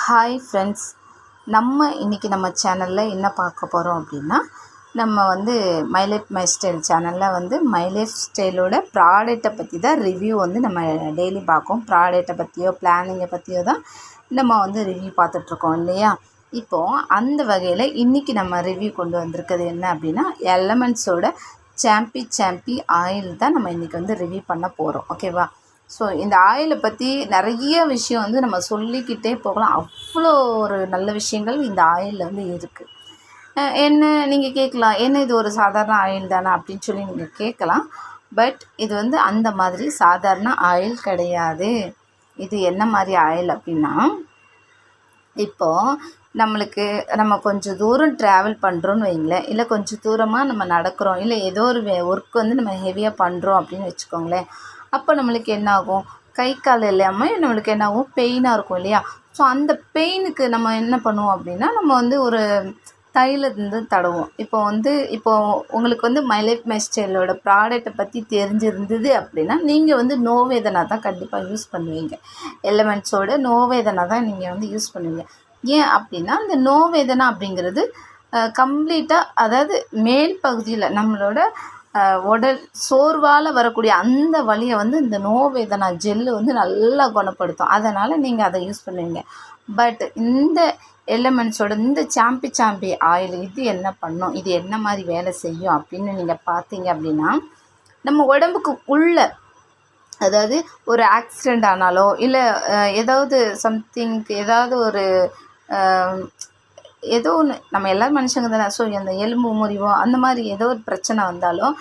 Hi friends, நம்ம இன்றைக்கி நம்ம சேனலில் என்ன பார்க்க போகிறோம் அப்படின்னா, நம்ம வந்து மை லைஃப் மை ஸ்டைல் சேனலில் வந்து மை லைஃப் ஸ்டைலோட ப்ராடக்ட்டை பற்றி தான் ரிவ்யூ வந்து நம்ம டெய்லி பார்க்கும். ப்ராடக்ட்டை பற்றியோ பிளானிங்கை பற்றியோ தான் நம்ம வந்து ரிவ்யூ பார்த்துட்ருக்கோம் இல்லையா. இப்போது அந்த வகையில் இன்றைக்கி நம்ம ரிவ்யூ கொண்டு வந்திருக்கிறது என்ன அப்படின்னா, எலமெண்ட்ஸோட சாம்பி ஆயில் தான் நம்ம இன்றைக்கி வந்து ரிவ்யூ பண்ண போகிறோம். ஓகேவா. ஸோ இந்த ஆயிலை பற்றி நிறைய விஷயம் வந்து நம்ம சொல்லிக்கிட்டே போகலாம். அவ்வளோ ஒரு நல்ல விஷயங்கள் இந்த ஆயிலில் வந்து இருக்குது. என்ன நீங்கள் கேட்கலாம், என்ன இது ஒரு சாதாரண ஆயில் தானே அப்படின்னு சொல்லி நீங்கள் கேட்கலாம். பட் இது வந்து அந்த மாதிரி சாதாரண ஆயில் கிடையாது. இது என்ன மாதிரி ஆயில் அப்படின்னா, இப்போது நம்ம கொஞ்சம் தூரம் ட்ராவல் பண்ணுறோன்னு வைங்களேன், இல்லை கொஞ்சம் தூரமாக நம்ம நடக்கிறோம், இல்லை ஏதோ ஒரு ஒர்க் வந்து நம்ம ஹெவியாக பண்ணுறோம் அப்படின்னு வச்சுக்கோங்களேன். அப்போ நம்மளுக்கு என்ன ஆகும், கை கால் இல்லாமல் நம்மளுக்கு என்ன ஆகும், பெயினாக இருக்கும் இல்லையா. ஸோ அந்த பெயினுக்கு நம்ம என்ன பண்ணுவோம் அப்படின்னா, நம்ம வந்து ஒரு தைலம் வந்து தடவோம். இப்போது உங்களுக்கு வந்து மை லைஃப் மை ஸ்டைலோட ப்ராடக்ட்டை பற்றி தெரிஞ்சிருந்தது அப்படின்னா, நீங்கள் வந்து நோவேதனா தான் கண்டிப்பாக யூஸ் பண்ணுவீங்க. எலமெண்ட்ஸோட நோவேதனா தான் நீங்கள் வந்து யூஸ் பண்ணுவீங்க. ஏன் அப்படின்னா, இந்த நோவேதனா அப்படிங்கிறது கம்ப்ளீட்டாக, அதாவது மேல் பகுதியில் நம்மளோட உடல் சோர்வால் வரக்கூடிய அந்த வலியை வந்து இந்த நோவேதனா ஜெல்லு வந்து நல்லா குணப்படுத்தும். அதனால் நீங்கள் அதை யூஸ் பண்ணுவீங்க. பட் இந்த எலமெண்ட்ஸோட இந்த சாம்பி ஆயில் இது என்ன பண்ணும், இது என்ன மாதிரி வேலை செய்யும் அப்படின்னு நீங்கள் பார்த்தீங்க அப்படின்னா, நம்ம உடம்புக்கு உள்ள, அதாவது ஒரு ஆக்சிடெண்ட் ஆனாலோ இல்லை ஏதாவது ஏதாவது ஒரு ஏதோ ஒன்று, நம்ம எல்லோரும் மனுஷங்க தானே. ஸோ அந்த எலும்பு முறிவோ அந்த மாதிரி ஏதோ ஒரு பிரச்சனை வந்தாலும்,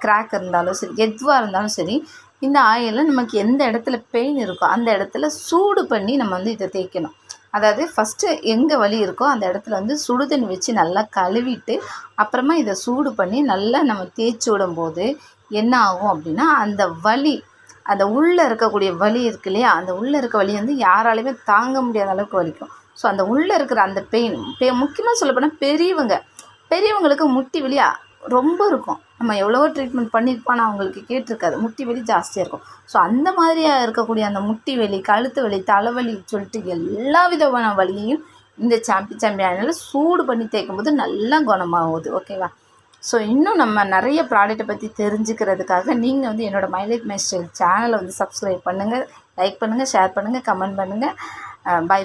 கிராக் இருந்தாலும் சரி, எதுவாக இருந்தாலும் சரி, இந்த ஆயிலில் நமக்கு எந்த இடத்துல பெயின் இருக்கோ அந்த இடத்துல சூடு பண்ணி நம்ம வந்து இதை தேய்க்கணும். அதாவது ஃபஸ்ட்டு எங்கே வலி இருக்கோ அந்த இடத்துல வந்து சுடு தண்ணி வச்சு நல்லா கழுவிட்டு அப்புறமா இதை சூடு பண்ணி நல்லா நம்ம தேய்ச்சி விடும்போது என்ன ஆகும் அப்படின்னா, அந்த வலி, அந்த உள்ளே இருக்கக்கூடிய வலி இருக்கு இல்லையா, அந்த உள்ளே இருக்க வலி வந்து யாராலையுமே தாங்க முடியாத அளவுக்கு வலிக்கும். ஸோ அந்த உள்ளே இருக்கிற அந்த பெயின், முக்கியமாக சொல்லப்போனால் பெரியவங்களுக்கு முட்டி வலி ரொம்ப இருக்கும். நம்ம எவ்வளவோ ட்ரீட்மெண்ட் பண்ணியிருப்போம், ஆனால் அவங்களுக்கு கேட்டிருக்காது, முட்டி வலி ஜாஸ்தியாக இருக்கும். ஸோ அந்த மாதிரியாக இருக்கக்கூடிய அந்த முட்டி வலி, கழுத்து வலி, தலைவலி சொல்லிட்டு எல்லா விதமான வலியையும் இந்த சாம்பி ஆயிலில் சூடு பண்ணி தேய்க்கும்போது நல்லா குணமாகுது. ஓகேவா. ஸோ இன்னும் நம்ம நிறைய ப்ராடக்ட்டை பற்றி தெரிஞ்சுக்கிறதுக்காக நீங்கள் வந்து என்னோடய மை லைஃப் மை ஸ்டைல் சேனலை வந்து சப்ஸ்கிரைப் பண்ணுங்கள், லைக் பண்ணுங்கள், ஷேர் பண்ணுங்கள், கமெண்ட் பண்ணுங்கள். பை.